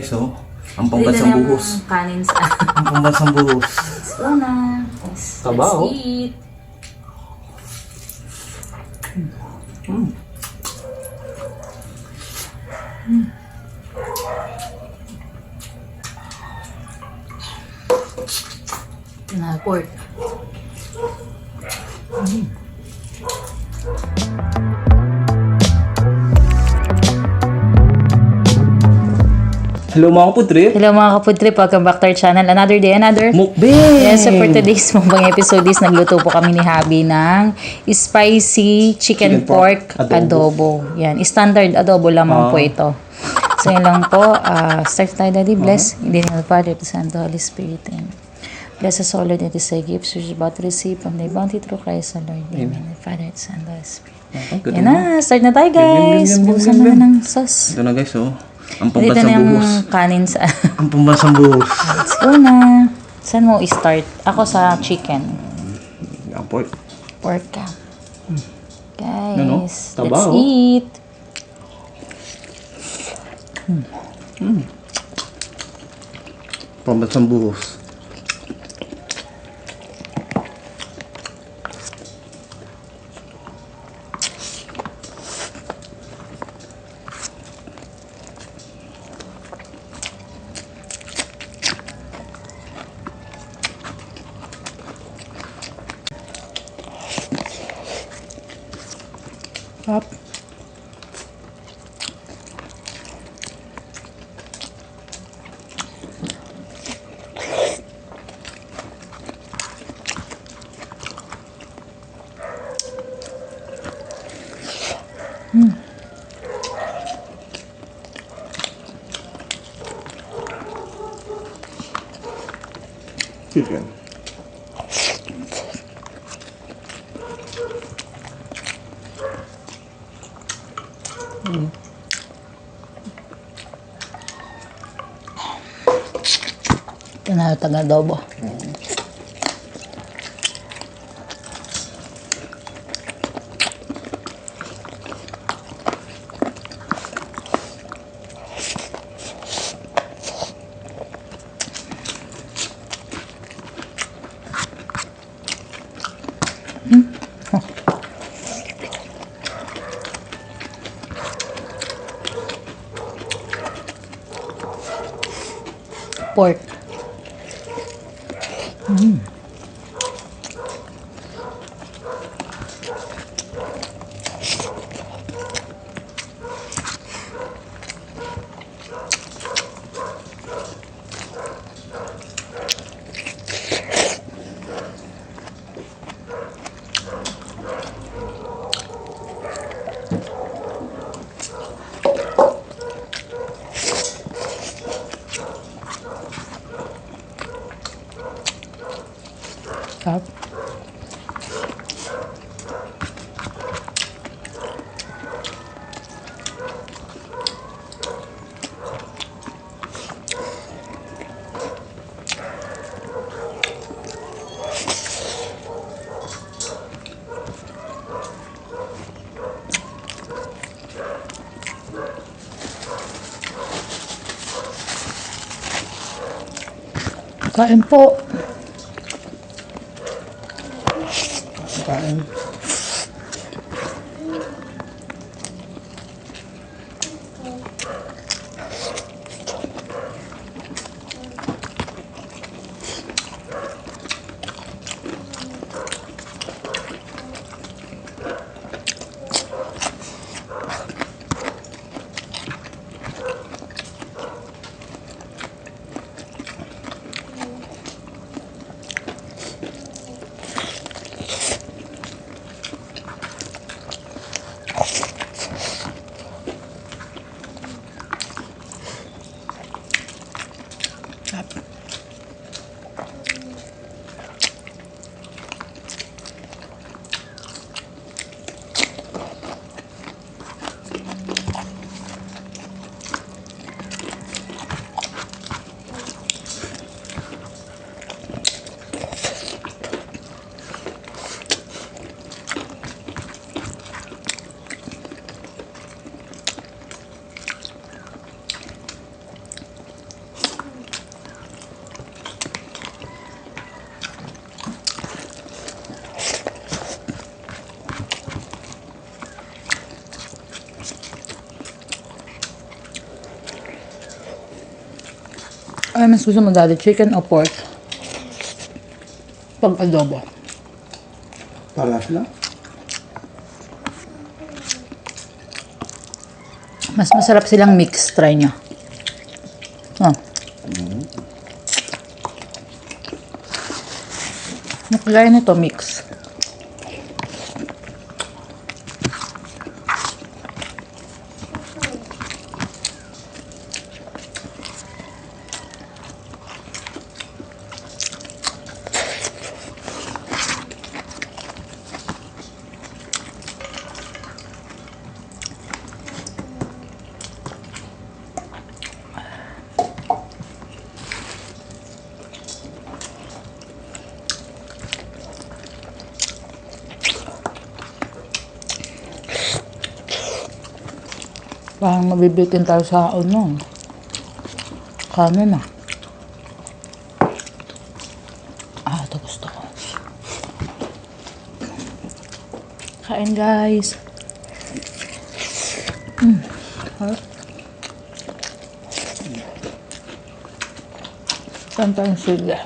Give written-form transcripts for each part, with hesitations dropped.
So, ang pambansang buhos. Kanin sa... Ang pambansang buhos. Let's go na. Sabaw. Let's eat. Ito na, pork. Hello mga kaputri. Hello mga kapfood trip, welcome back to our channel. Another day, another Mukbang! Yes, so for today's mukbang episode is nagluto po kami ni Habi ng spicy chicken pork adobo. Yan, standard adobo lamang po ito. So yun lang po, start tayo, Daddy. Bless in the name of the Father, the Son, the Holy Spirit. Amen. Bless us all, Lord, that is thy gifts which is about to receive from thy bounty through Christ our Lord. Amen. The Father, the Son, the Holy Spirit. Yan na, start na tayo guys. Busan na ng sauce. Ito na guys, oh. Ang Dito pambansang na yung buhos. kanin sa... Ang pambansang buhos. Let's go na. Saan mo i-start? Ako sa chicken. Ang pork. Pork ka. Guys, Ano? Taba, let's oh. eat. Pambansang buhos. Up. Chicken. Ito na yung adobo. Pork. Up. Kain po. Kain. Ay, mas gusto mo dati, chicken o pork? Pag adobo. Palas lang. Mas masarap silang mix. Try nyo. Oh. Nakagaya nito, mix. Parang mabibitin tayo sa ano. Kanin ah. Ito gusto ko. Kain guys. Saan tayong sila?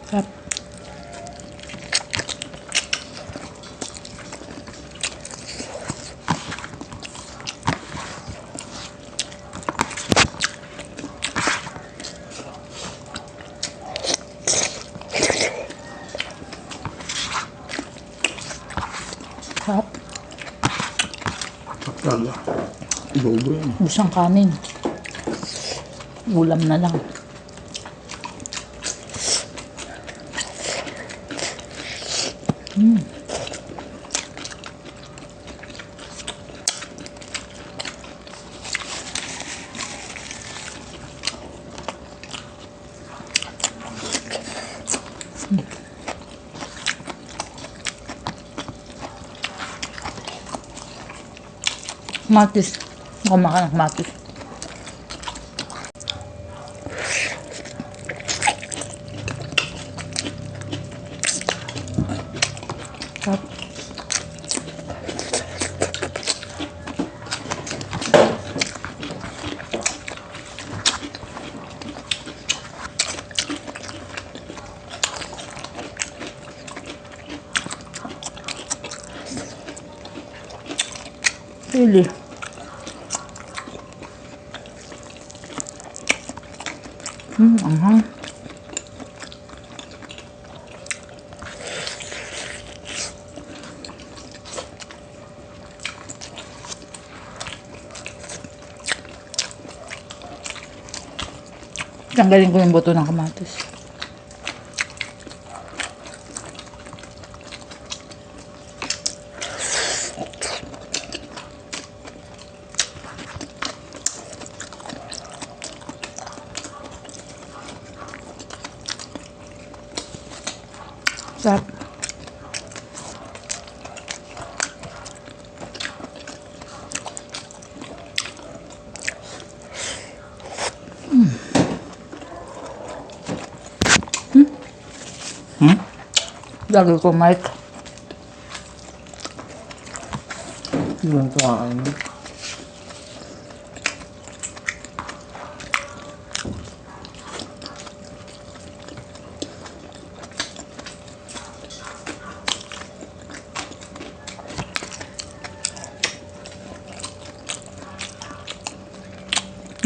Sarap. Sarap. Talaga. Adobo yan. Busang kanin. Ulam na lang. Kamatis. Ako makain ng kamatis. Sarap. Really? Anghang. Tanggalin ko yung buto ng kamatis. Sarap. Lagi ko mic. Yung kain.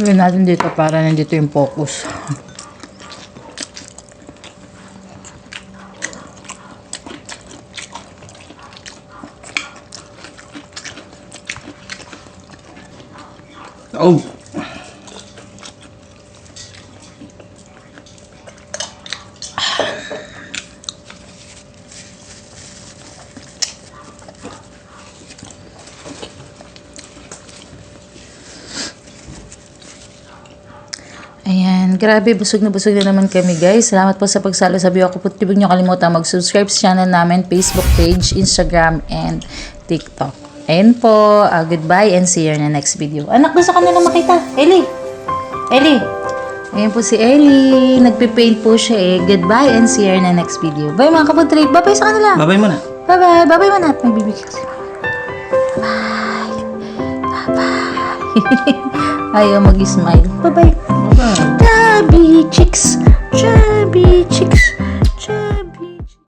Gawin natin dito para nandito yung focus. Oh! Ayan, grabe, busog na naman kami guys. Salamat po sa pagsalo sa BIOCO. Huwag niyo kalimutan mag-subscribe sa channel namin, Facebook page, Instagram, and TikTok. Ayan po, goodbye and see you in the next video. Anak, gusto ka nilang makita. Ellie! Ellie! Ayan po si Ellie. Nagpipaint po siya eh. Goodbye and see you in the next video. Bye mga kapatid. Bye-bye sa kanila. Babay mo na. Bye-bye. Bye-bye muna. Nagbibigay kasi. Bye. Bye-bye. Ayaw mag-smile. Bye-bye. Bye-bye. Chubby chicks. Chubby chicks.